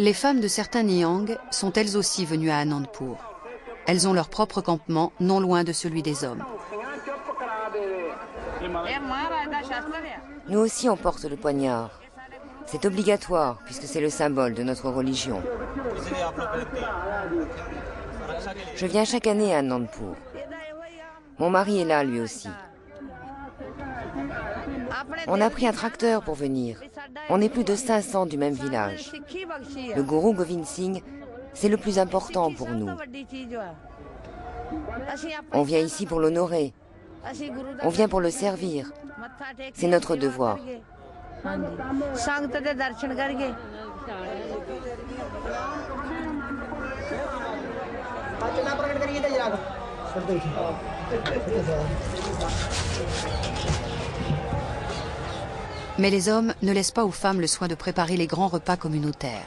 Les femmes de certains Niang sont elles aussi venues à Anandpur. Elles ont leur propre campement, non loin de celui des hommes. Nous aussi on porte le poignard. C'est obligatoire puisque c'est le symbole de notre religion. Je viens chaque année à Anandpur. Mon mari est là lui aussi. On a pris un tracteur pour venir. On est plus de 500 du même village. Le gourou Govind Singh, c'est le plus important pour nous. On vient ici pour l'honorer. On vient pour le servir. C'est notre devoir. Mais les hommes ne laissent pas aux femmes le soin de préparer les grands repas communautaires.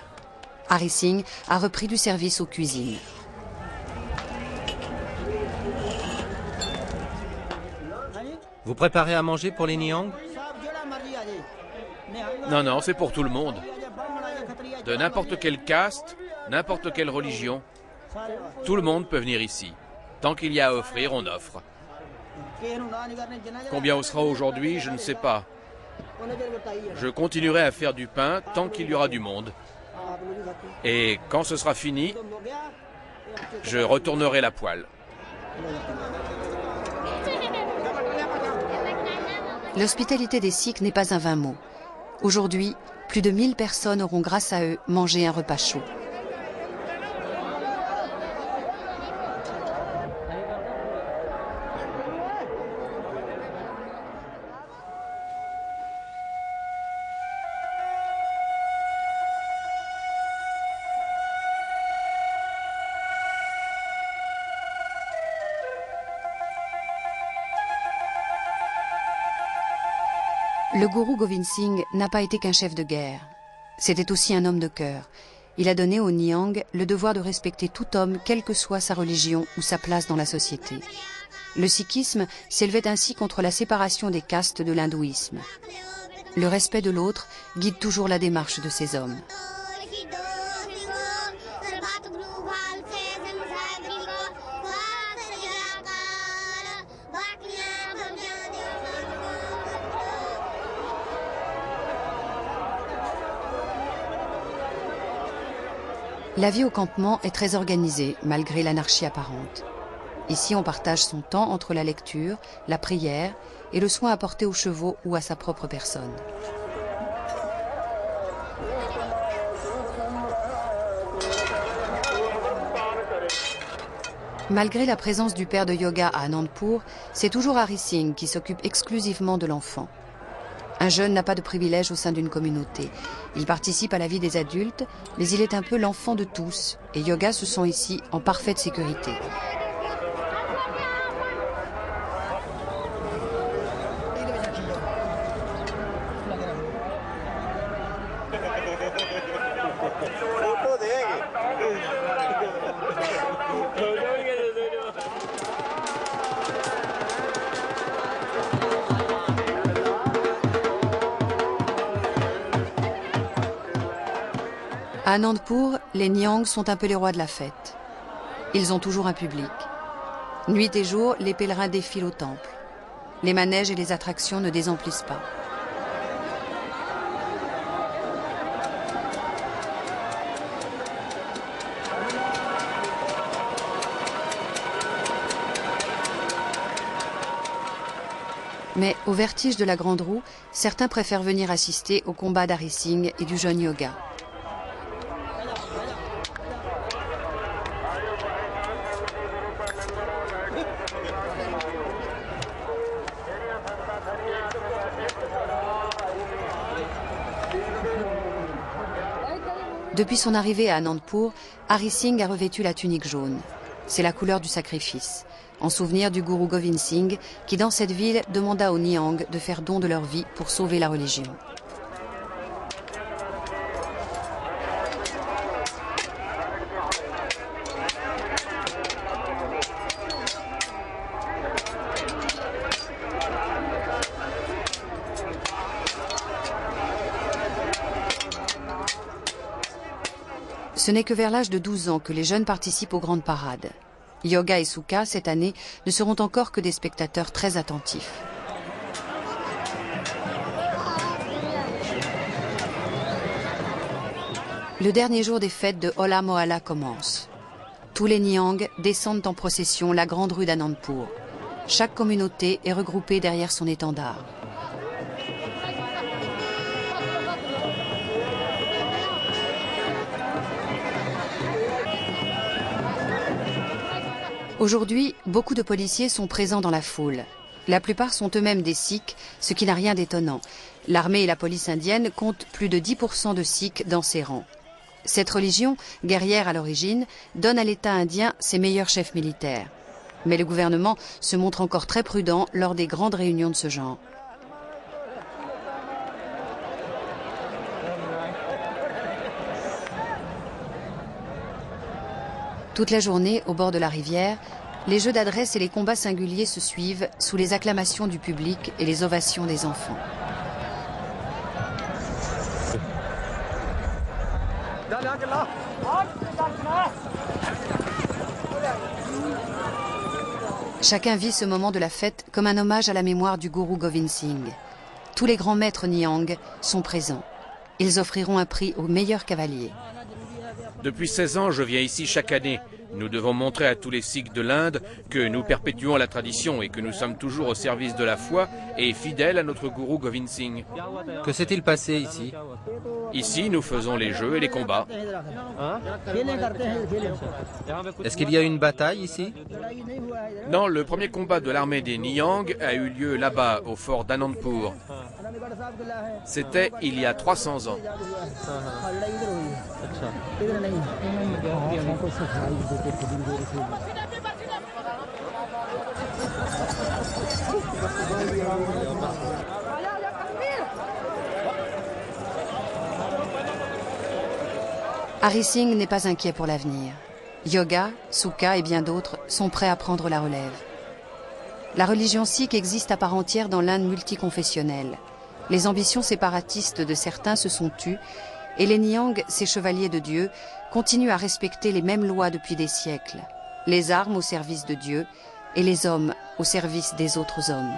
Hari Singh a repris du service aux cuisines. Vous préparez à manger pour les Niang? Non, non, c'est pour tout le monde. De n'importe quelle caste, n'importe quelle religion. Tout le monde peut venir ici. Tant qu'il y a à offrir, on offre. Combien on sera aujourd'hui, je ne sais pas. Je continuerai à faire du pain tant qu'il y aura du monde. Et quand ce sera fini, je retournerai la poêle. L'hospitalité des Sikhs n'est pas un vain mot. Aujourd'hui, plus de 1000 personnes auront grâce à eux mangé un repas chaud. Le gourou Govind Singh n'a pas été qu'un chef de guerre. C'était aussi un homme de cœur. Il a donné aux Niang le devoir de respecter tout homme, quelle que soit sa religion ou sa place dans la société. Le sikhisme s'élevait ainsi contre la séparation des castes de l'hindouisme. Le respect de l'autre guide toujours la démarche de ces hommes. La vie au campement est très organisée, malgré l'anarchie apparente. Ici, on partage son temps entre la lecture, la prière et le soin apporté aux chevaux ou à sa propre personne. Malgré la présence du père de yoga à Anandpur, c'est toujours Hari Singh qui s'occupe exclusivement de l'enfant. Un jeune n'a pas de privilège au sein d'une communauté. Il participe à la vie des adultes, mais il est un peu l'enfant de tous, et Yoga se sent ici en parfaite sécurité. À Anandpur, les Niang sont un peu les rois de la fête. Ils ont toujours un public. Nuit et jour, les pèlerins défilent au temple. Les manèges et les attractions ne désemplissent pas. Mais au vertige de la Grande Roue, certains préfèrent venir assister au combat d'Hari Singh et du jeune Yoga. Depuis son arrivée à Anandpur, Hari Singh a revêtu la tunique jaune. c'est la couleur du sacrifice, en souvenir du gourou Govind Singh qui, dans cette ville, demanda aux Nihangs de faire don de leur vie pour sauver la religion. Ce n'est que vers l'âge de 12 ans que les jeunes participent aux grandes parades. Yoga et Sukha, cette année, ne seront encore que des spectateurs très attentifs. Le dernier jour des fêtes de Hola Mohalla commence. Tous les Nihangs descendent en procession la grande rue d'Anandpur. Chaque communauté est regroupée derrière son étendard. Aujourd'hui, beaucoup de policiers sont présents dans la foule. La plupart sont eux-mêmes des Sikhs, ce qui n'a rien d'étonnant. L'armée et la police indienne comptent plus de 10% de Sikhs dans ses rangs. Cette religion, guerrière à l'origine, donne à l'État indien ses meilleurs chefs militaires. Mais le gouvernement se montre encore très prudent lors des grandes réunions de ce genre. Toute la journée, au bord de la rivière, les jeux d'adresse et les combats singuliers se suivent sous les acclamations du public et les ovations des enfants. Chacun vit ce moment de la fête comme un hommage à la mémoire du gourou Govind Singh. Tous les grands maîtres Nihangs sont présents. Ils offriront un prix aux meilleurs cavaliers. Depuis 16 ans, je viens ici chaque année. Nous devons montrer à tous les Sikhs de l'Inde que nous perpétuons la tradition et que nous sommes toujours au service de la foi et fidèles à notre gourou Govind Singh. Que s'est-il passé ici? Ici, nous faisons les jeux et les combats. Est-ce qu'il y a une bataille ici? Non, le premier combat de l'armée des Nihangs a eu lieu là-bas, au fort d'Anandpur. C'était il y a 300 ans. Hari Singh n'est pas inquiet pour l'avenir. Yoga, Sukha et bien d'autres sont prêts à prendre la relève. La religion sikh existe à part entière dans l'Inde multiconfessionnelle. Les ambitions séparatistes de certains se sont tues et les Nihangs, ces chevaliers de Dieu, continuent à respecter les mêmes lois depuis des siècles. Les armes au service de Dieu et les hommes au service des autres hommes.